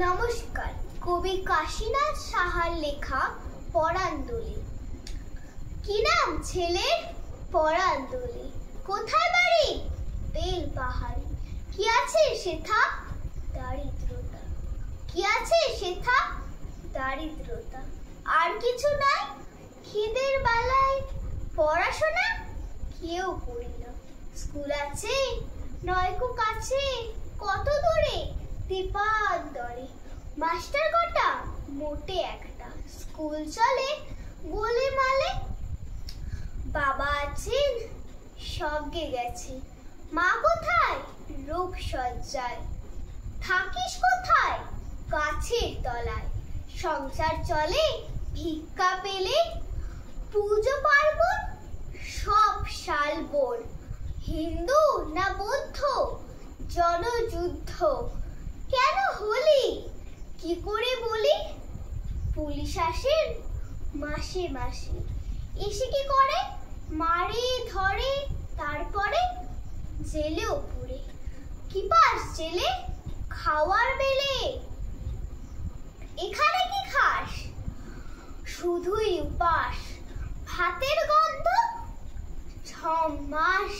নমস্কার। কবি কাশীনাথ সাহার লেখা পরাণ দোলে। কি নাম ছেলের? পরাণ দোলে। কোথায় বাড়ি? বেল পাহাড়ি। কি আছে সেথা? দারিদ্রতা। কি আছে সেথা? দারিদ্রতা। আর কিছু নাই? খিদের বেলায় পড়াশোনা কেউ করি না। স্কুল আছে নয়কো কাছে, কত দূরে দীপান্তরে। মাস্টার কটা? মোটে একটা। স্কুল চলে গোলেমালে। বাবা আছেন স্বর্গে গেছে। মা কোথায়? রোগ শয্যায়। থাকিস কোথায়? গাছের তলায়। সংসার চলে ভিক্ষা পেলে। পুজো পার্বণ সব শালবন। হিন্দু না বৌদ্ধ? জনযুদ্ধ কেন হলি? কি করে বলি? পুলিশ আসেন মাসে মাসে। এসে কি করে? মারে ধরে, তারপরে জেলেও পুরে। কি পাস জেলে? খাওয়ার বেলে। এখানে কি খাস? শুধুই উপাস। ভাতের গন্ধ 6 মাস